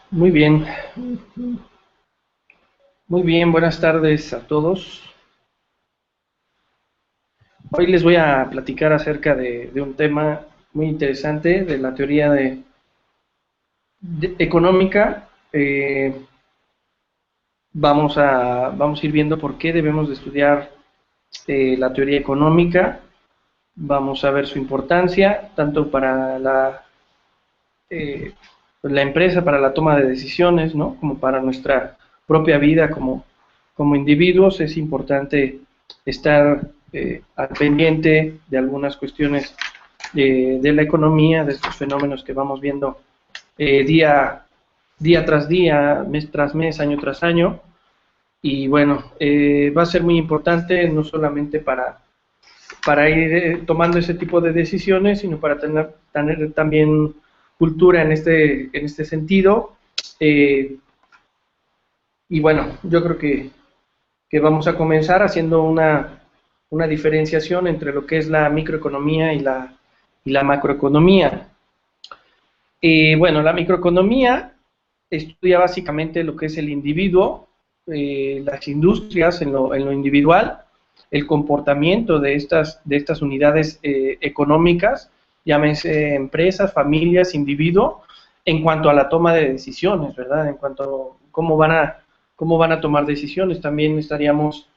Muy bien, muy bien, buenas tardes a todos. Hoy les voy a platicar acerca de un tema muy interesante de la teoría económica. Vamos a ir viendo por qué debemos de estudiar la teoría económica. Vamos a ver su importancia, tanto para eh, la empresa, para la toma de decisiones, ¿no? Como para nuestra propia vida como individuos. Es importante estar al pendiente de algunas cuestiones de la economía, de estos fenómenos que vamos viendo día, día tras día, mes tras mes, año tras año. Y bueno, va a ser muy importante no solamente para ir tomando ese tipo de decisiones, sino para tener también cultura en este sentido. Eh, y bueno, yo creo que vamos a comenzar haciendo una diferenciación entre lo que es la microeconomía y la macroeconomía. Bueno, la microeconomía estudia básicamente lo que es el individuo, las industrias en lo individual, el comportamiento de estas unidades económicas, llámese empresas, familias, individuo, en cuanto a la toma de decisiones, ¿verdad? En cuanto a cómo van a tomar decisiones. También estaríamos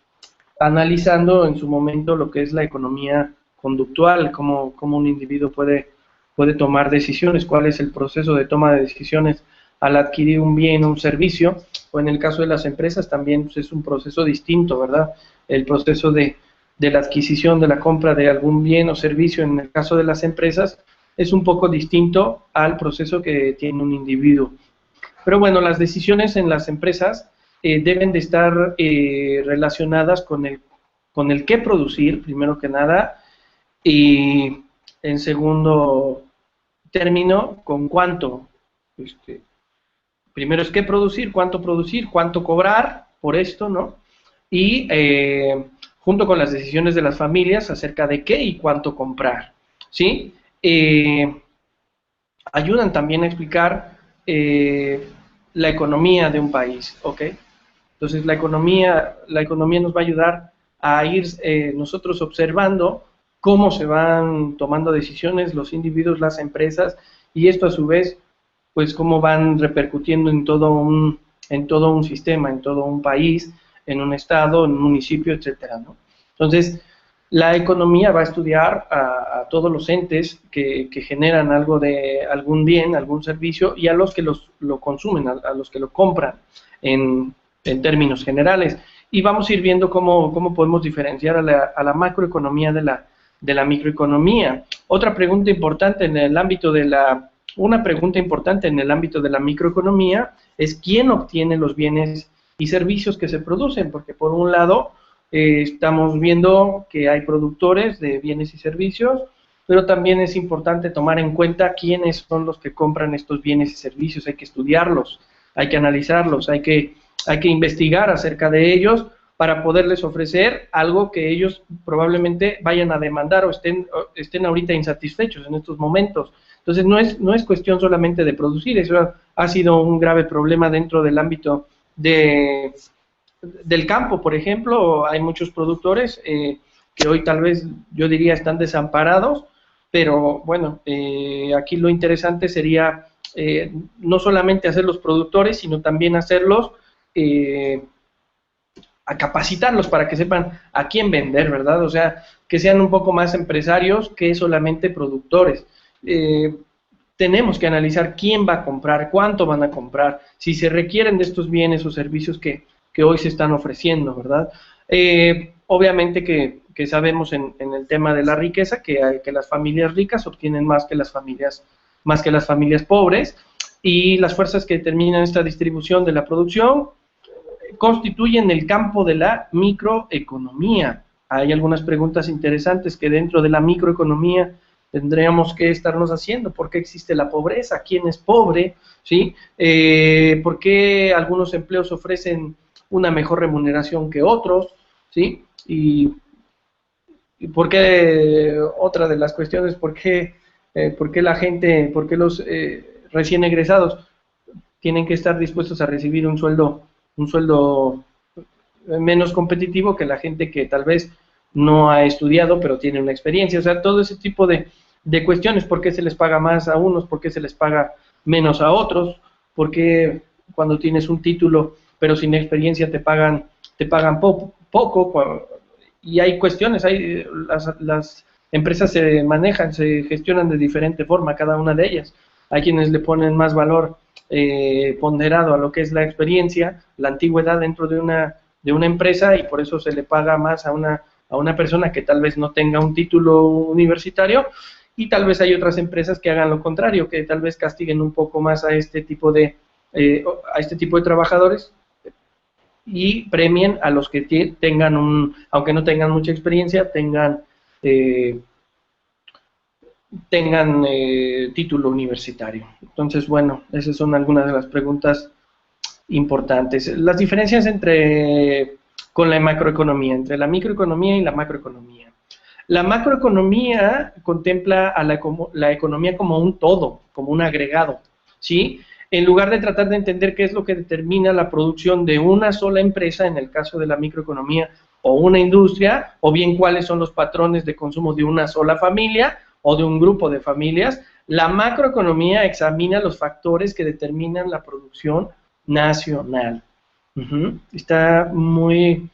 analizando en su momento lo que es la economía conductual, cómo un individuo puede tomar decisiones, cuál es el proceso de toma de decisiones al adquirir un bien o un servicio, o en el caso de las empresas también pues, es un proceso distinto, ¿verdad? El proceso de la adquisición, de la compra de algún bien o servicio, en el caso de las empresas, es un poco distinto al proceso que tiene un individuo. Pero bueno, las decisiones en las empresas deben de estar relacionadas con el qué producir, primero que nada, y en segundo término, con cuánto. Este, Primero es qué producir, cuánto cobrar por esto, ¿no? Y junto con las decisiones de las familias acerca de qué y cuánto comprar, ¿sí? Ayudan también a explicar la economía de un país, ¿ok? Entonces la economía nos va a ayudar a ir nosotros observando cómo se van tomando decisiones los individuos, las empresas, y esto a su vez, pues cómo van repercutiendo en todo un sistema, en todo un país, en un estado, en un municipio, etcétera, ¿no? Entonces, la economía va a estudiar a todos los entes que generan algo de algún bien, algún servicio, y a los que lo consumen, a los que lo compran en términos generales. Y vamos a ir viendo cómo podemos diferenciar a la macroeconomía de la microeconomía. Otra pregunta importante en el ámbito una pregunta importante en el ámbito de la microeconomía es quién obtiene los bienes y servicios que se producen, porque por un lado estamos viendo que hay productores de bienes y servicios, pero también es importante tomar en cuenta quiénes son los que compran estos bienes y servicios. Hay que estudiarlos, hay que analizarlos, hay que investigar acerca de ellos para poderles ofrecer algo que ellos probablemente vayan a demandar o estén ahorita insatisfechos en estos momentos. Entonces no es cuestión solamente de producir, eso ha sido un grave problema dentro del ámbito del campo, por ejemplo. Hay muchos productores que hoy tal vez yo diría están desamparados, pero bueno, aquí lo interesante sería no solamente hacer los productores, sino también hacerlos a capacitarlos para que sepan a quién vender, ¿verdad? O sea, que sean un poco más empresarios que solamente productores. Tenemos que analizar quién va a comprar, cuánto van a comprar, si se requieren de estos bienes o servicios que hoy se están ofreciendo, ¿verdad? Obviamente que sabemos en el tema de la riqueza que las familias ricas obtienen más que las familias pobres, y las fuerzas que determinan esta distribución de la producción constituyen el campo de la microeconomía. Hay algunas preguntas interesantes que dentro de la microeconomía tendríamos que estarnos haciendo. ¿Por qué existe la pobreza? ¿Quién es pobre? ¿Sí? ¿Por qué algunos empleos ofrecen una mejor remuneración que otros? ¿Sí? Y por qué, otra de las cuestiones, ¿por qué ¿Por qué la gente, por qué los recién egresados tienen que estar dispuestos a recibir un sueldo menos competitivo que la gente que tal vez no ha estudiado pero tiene una experiencia? O sea, todo ese tipo de cuestiones, ¿por qué se les paga más a unos, por qué se les paga menos a otros, por qué cuando tienes un título pero sin experiencia te pagan poco, y hay cuestiones, las empresas se manejan, se gestionan de diferente forma, cada una de ellas. Hay quienes le ponen más valor ponderado a lo que es la experiencia, la antigüedad dentro de una empresa, y por eso se le paga más a una persona que tal vez no tenga un título universitario, y tal vez hay otras empresas que hagan lo contrario, que tal vez castiguen un poco más a este tipo de trabajadores y premien a los que tengan aunque no tengan mucha experiencia, eh, tengan título universitario. Entonces, bueno, esas son algunas de las preguntas importantes. Las diferencias con la macroeconomía, entre la microeconomía y la macroeconomía. La macroeconomía contempla a la economía como un todo, como un agregado, ¿sí? En lugar de tratar de entender qué es lo que determina la producción de una sola empresa, en el caso de la microeconomía, o una industria, o bien cuáles son los patrones de consumo de una sola familia o de un grupo de familias, la macroeconomía examina los factores que determinan la producción nacional. Está muy...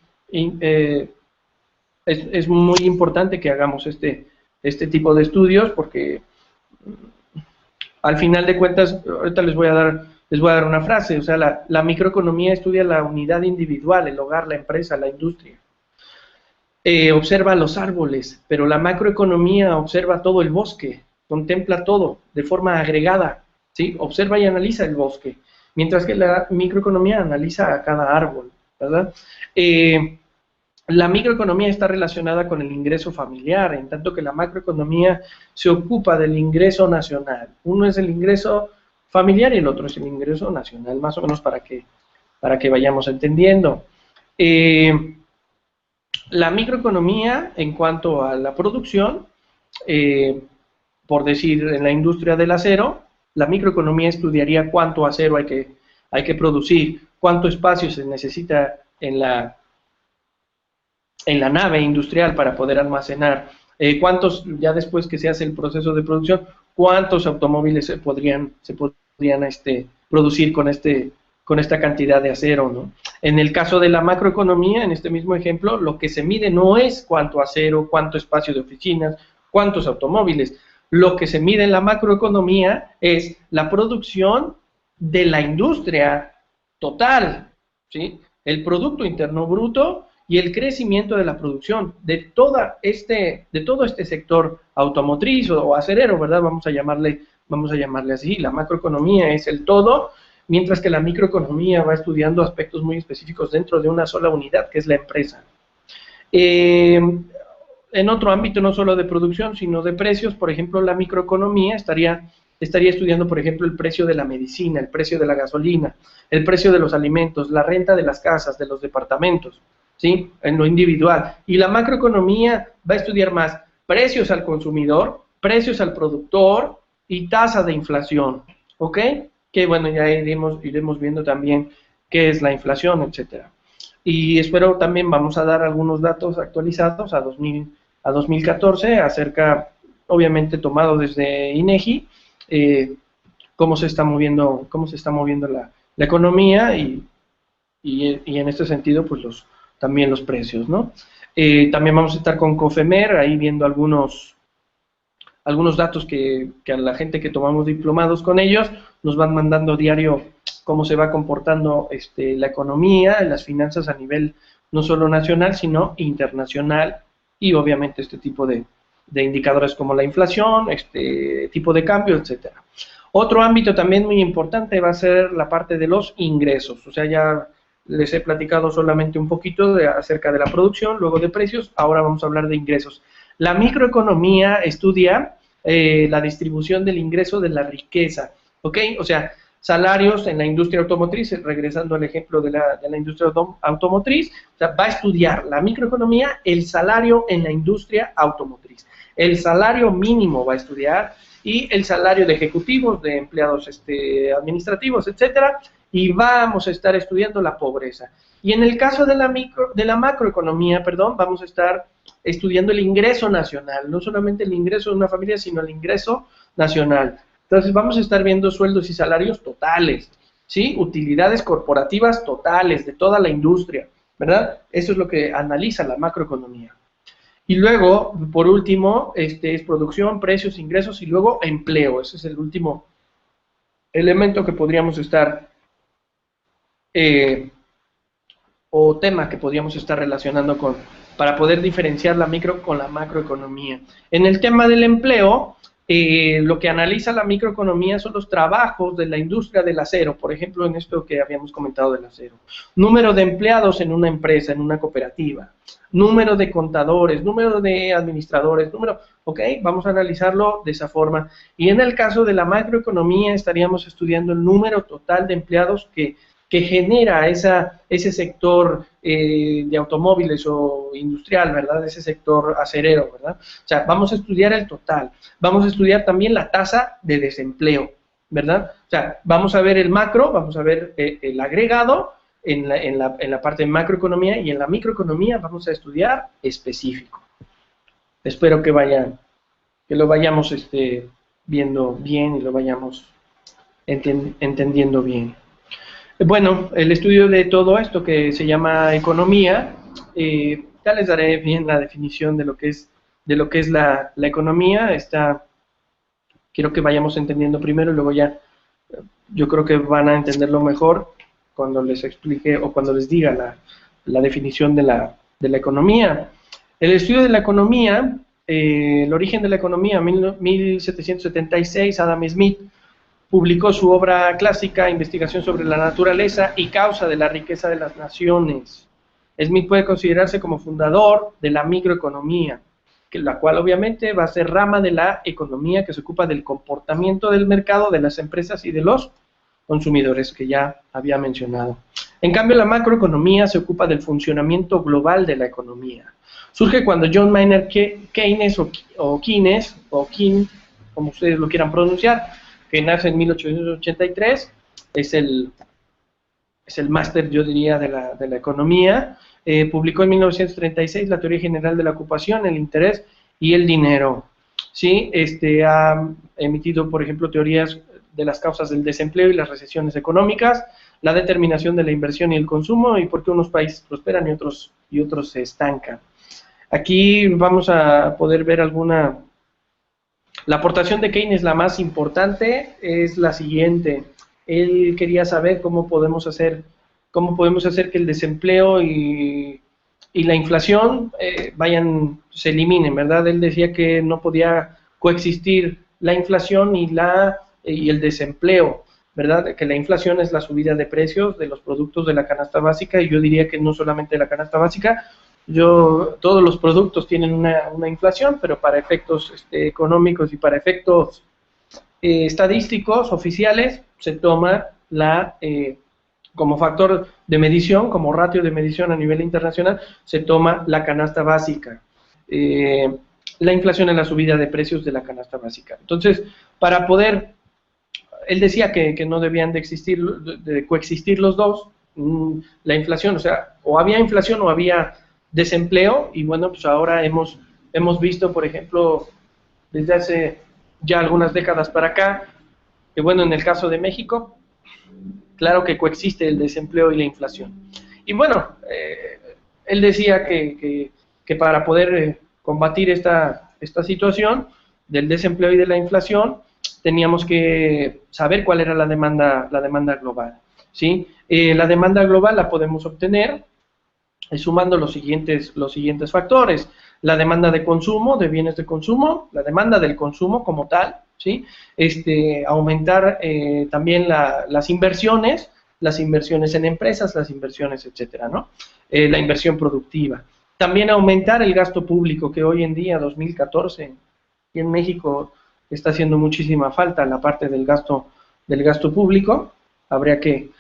es muy importante que hagamos este tipo de estudios, porque al final de cuentas, ahorita les voy a dar una frase, o sea, la microeconomía estudia la unidad individual, el hogar, la empresa, la industria. Observa los árboles, pero la macroeconomía observa todo el bosque, contempla todo de forma agregada, ¿sí? Observa y analiza el bosque, mientras que la microeconomía analiza a cada árbol, ¿verdad? La microeconomía está relacionada con el ingreso familiar, en tanto que la macroeconomía se ocupa del ingreso nacional. Uno es el ingreso familiar y el otro es el ingreso nacional, más o menos para que vayamos entendiendo. La microeconomía, en cuanto a la producción, por decir, en la industria del acero, la microeconomía estudiaría cuánto acero hay que producir, cuánto espacio se necesita en la nave industrial para poder almacenar, ya después que se hace el proceso de producción, cuántos automóviles se podrían producir con esta cantidad de acero, ¿no? En el caso de la macroeconomía, en este mismo ejemplo, lo que se mide no es cuánto acero, cuánto espacio de oficinas, cuántos automóviles. Lo que se mide en la macroeconomía es la producción de la industria total, ¿sí? El Producto Interno Bruto y el crecimiento de la producción de todo este sector automotriz o acerero, ¿verdad? Vamos a llamarle así. La macroeconomía es el todo, mientras que la microeconomía va estudiando aspectos muy específicos dentro de una sola unidad, que es la empresa. En otro ámbito, no solo de producción, sino de precios, por ejemplo, la microeconomía estaría estudiando, por ejemplo, el precio de la medicina, el precio de la gasolina, el precio de los alimentos, la renta de las casas, de los departamentos, ¿sí? En lo individual. Y la macroeconomía va a estudiar más precios al consumidor, precios al productor y tasa de inflación, ¿ok? Que bueno, ya iremos viendo también qué es la inflación, etcétera. Y espero también vamos a dar algunos datos actualizados a 2014 acerca, obviamente tomado desde INEGI, cómo se está moviendo la economía y en este sentido pues también los precios, ¿no? También vamos a estar con COFEMER ahí viendo algunos datos que a la gente que tomamos diplomados con ellos nos van mandando diario cómo se va comportando la economía, las finanzas a nivel no solo nacional, sino internacional, y obviamente este tipo de indicadores como la inflación, tipo de cambio, etcétera. Otro ámbito también muy importante va a ser la parte de los ingresos, o sea, ya les he platicado solamente un poquito acerca de la producción, luego de precios, ahora vamos a hablar de ingresos. La microeconomía estudia la distribución del ingreso de la riqueza, ¿ok? O sea, salarios en la industria automotriz, regresando al ejemplo de la industria automotriz, o sea, va a estudiar la microeconomía el salario en la industria automotriz. El salario mínimo va a estudiar, y el salario de ejecutivos, de empleados administrativos, etcétera, y vamos a estar estudiando la pobreza. Y en el caso de la macroeconomía, perdón, vamos a estar estudiando el ingreso nacional, no solamente el ingreso de una familia, sino el ingreso nacional. Entonces vamos a estar viendo sueldos y salarios totales, ¿sí? Utilidades corporativas totales de toda la industria, ¿verdad? Eso es lo que analiza la macroeconomía. Y luego, por último, es producción, precios, ingresos y luego empleo. Ese es el último elemento que podríamos estar, o tema que podríamos estar relacionando para poder diferenciar la micro con la macroeconomía. En el tema del empleo, lo que analiza la microeconomía son los trabajos de la industria del acero, por ejemplo, en esto que habíamos comentado del acero. Número de empleados en una empresa, en una cooperativa. Número de contadores, número de administradores, ok, vamos a analizarlo de esa forma. Y en el caso de la macroeconomía estaríamos estudiando el número total de empleados que genera ese sector de automóviles o industrial, ¿verdad? Ese sector acerero, ¿verdad? O sea, vamos a estudiar el total. Vamos a estudiar también la tasa de desempleo, ¿verdad? O sea, vamos a ver el macro, vamos a ver el agregado en la parte de macroeconomía, y en la microeconomía vamos a estudiar específico. Espero que lo vayamos viendo bien y lo vayamos entendiendo bien. Bueno, el estudio de todo esto que se llama economía, ya les daré bien la definición de lo que es la economía. Quiero que vayamos entendiendo primero y luego ya yo creo que van a entenderlo mejor cuando les explique o cuando les diga la definición de la economía. El estudio de la economía, el origen de la economía, 1776, Adam Smith publicó su obra clásica, Investigación sobre la naturaleza y causa de la riqueza de las naciones. Smith puede considerarse como fundador de la microeconomía, la cual obviamente va a ser rama de la economía que se ocupa del comportamiento del mercado, de las empresas y de los consumidores, que ya había mencionado. En cambio, la macroeconomía se ocupa del funcionamiento global de la economía. Surge cuando John Maynard Keynes, o Keynes, o King, como ustedes lo quieran pronunciar, que nace en 1883, es el máster, yo diría, de la economía. Publicó en 1936 la teoría general de la ocupación, el interés y el dinero. ¿Sí? Ha emitido, por ejemplo, teorías de las causas del desempleo y las recesiones económicas, la determinación de la inversión y el consumo, y por qué unos países prosperan y otros se estancan. Aquí vamos a poder ver la aportación de Keynes, la más importante, es la siguiente. Él quería saber cómo podemos hacer que el desempleo y la inflación se eliminen, ¿verdad? Él decía que no podía coexistir la inflación y el desempleo, ¿verdad? Que la inflación es la subida de precios de los productos de la canasta básica, y yo diría que no solamente de la canasta básica. Todos los productos tienen una inflación, pero para efectos económicos y para efectos estadísticos oficiales se toma como factor de medición, como ratio de medición a nivel internacional, se toma la canasta básica. La inflación es la subida de precios de la canasta básica. Entonces, para poder, él decía que no debían de coexistir los dos, la inflación, o sea, o había inflación o había desempleo, y bueno, pues ahora hemos visto, por ejemplo, desde hace ya algunas décadas para acá, que bueno, en el caso de México, claro que coexiste el desempleo y la inflación. Y bueno, él decía que para poder combatir esta situación del desempleo y de la inflación, teníamos que saber cuál era la demanda global, ¿sí? La demanda global la podemos obtener sumando los siguientes factores: la demanda de consumo, de bienes de consumo, la demanda del consumo como tal, ¿sí? Aumentar también las inversiones en empresas, las inversiones, etcétera, ¿no? La inversión productiva. También aumentar el gasto público, que hoy en día, 2014, y en México está haciendo muchísima falta la parte del gasto público. Habrá que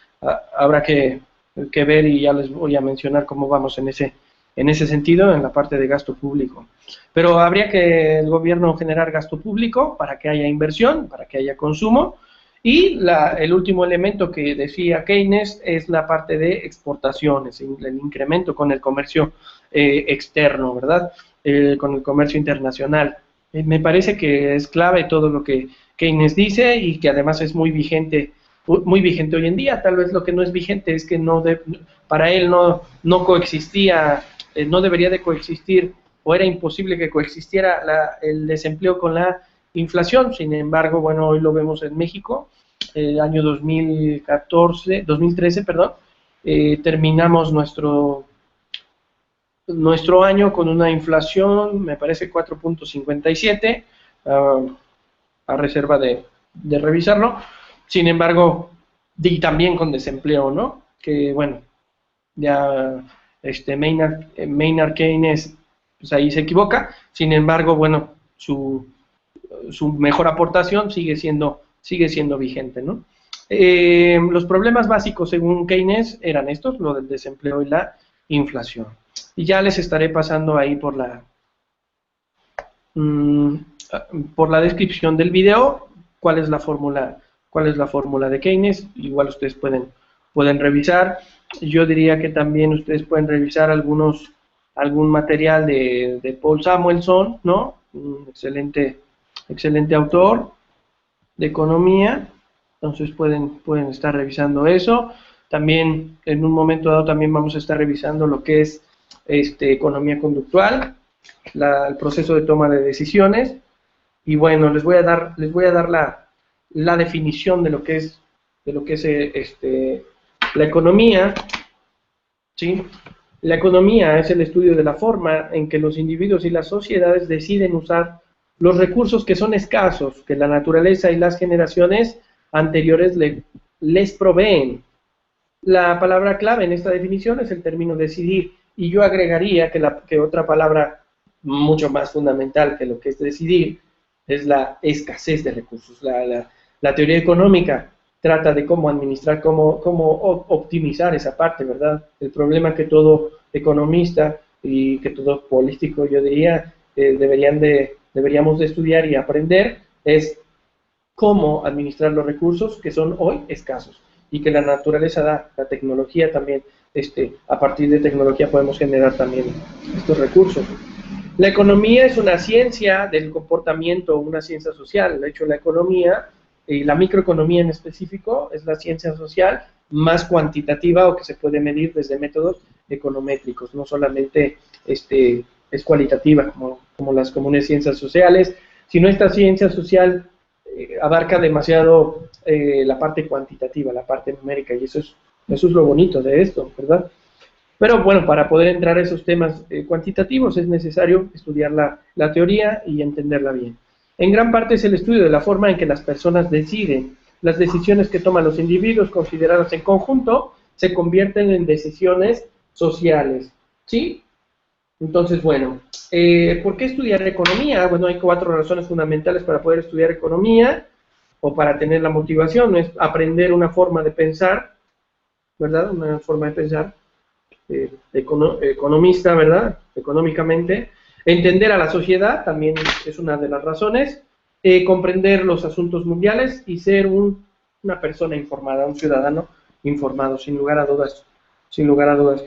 ver, y ya les voy a mencionar cómo vamos en ese en ese sentido, en la parte de gasto público. Pero habría que el gobierno generar gasto público para que haya inversión, para que haya consumo. Y el último elemento que decía Keynes es la parte de exportaciones, el incremento con el comercio externo, ¿verdad? Con el comercio internacional. Me parece que es clave todo lo que Keynes dice y que además es muy vigente hoy en día. Tal vez lo que no es vigente es que para él no coexistía, no debería de coexistir, o era imposible que coexistiera el desempleo con la inflación. Sin embargo, bueno, hoy lo vemos en México, el año 2013, perdón, terminamos nuestro año con una inflación, me parece 4.57, a reserva de revisarlo. Sin embargo, y también con desempleo, ¿no? Que bueno, ya Maynard Keynes, pues ahí se equivoca. Sin embargo, bueno, su mejor aportación sigue siendo vigente, ¿no? Los problemas básicos, según Keynes, eran estos, lo del desempleo y la inflación. Y ya les estaré pasando ahí por la descripción del video cuál es la fórmula de Keynes. Igual ustedes pueden revisar. Yo diría que también ustedes pueden revisar algún material de Paul Samuelson, ¿no? Un excelente autor de economía. Entonces pueden estar revisando eso. También en un momento dado también vamos a estar revisando lo que es economía conductual, el proceso de toma de decisiones. Y bueno, les voy a dar la definición de lo que es la economía, ¿sí? La economía es el estudio de la forma en que los individuos y las sociedades deciden usar los recursos que son escasos, que la naturaleza y las generaciones anteriores les proveen. La palabra clave en esta definición es el término decidir, y yo agregaría que otra palabra mucho más fundamental que lo que es decidir es la escasez de recursos. La teoría económica trata de cómo administrar, cómo optimizar esa parte, ¿verdad? El problema que todo economista y que todo político, yo diría, deberíamos de estudiar y aprender es cómo administrar los recursos que son hoy escasos y que la naturaleza da, la tecnología también, a partir de tecnología podemos generar también estos recursos. La economía es una ciencia del comportamiento, una ciencia social. De hecho, la economía, y la microeconomía en específico, es la ciencia social más cuantitativa o que se puede medir desde métodos econométricos, no solamente es cualitativa como las comunes ciencias sociales, sino esta ciencia social abarca demasiado la parte cuantitativa, la parte numérica, y eso es lo bonito de esto, ¿verdad? Pero bueno, para poder entrar a esos temas cuantitativos es necesario estudiar la teoría y entenderla bien. En gran parte es el estudio de la forma en que las personas deciden. Las decisiones que toman los individuos consideradas en conjunto se convierten en decisiones sociales, ¿sí? Entonces, bueno, ¿por qué estudiar economía? Bueno, hay 4 razones fundamentales para poder estudiar economía o para tener la motivación. Es aprender una forma de pensar, ¿verdad? Una forma de pensar economista, ¿verdad? Económicamente. Entender a la sociedad también es una de las razones. Comprender los asuntos mundiales y ser una persona informada, un ciudadano informado, sin lugar a dudas. Sin lugar a dudas.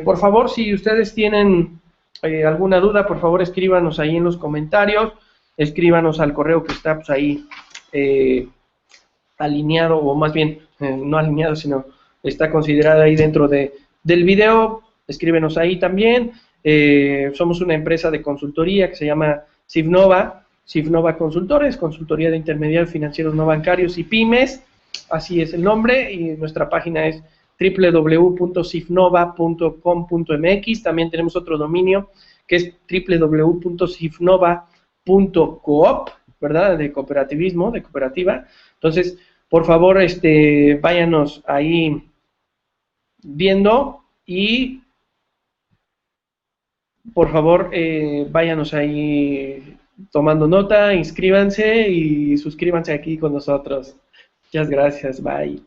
Por favor, si ustedes tienen alguna duda, por favor escríbanos ahí en los comentarios, escríbanos al correo que está pues, ahí alineado, o más bien, no alineado, sino está considerado ahí dentro del video. Escríbenos ahí también. Somos una empresa de consultoría que se llama Cifnova Consultores, consultoría de intermediarios financieros no bancarios y pymes, así es el nombre, y nuestra página es www.cifnova.com.mx. También tenemos otro dominio que es www.cifnova.coop, ¿verdad? De cooperativismo, de cooperativa. Entonces, por favor, váyanos ahí viendo y por favor, váyanos ahí tomando nota, inscríbanse y suscríbanse aquí con nosotros. Muchas gracias, bye.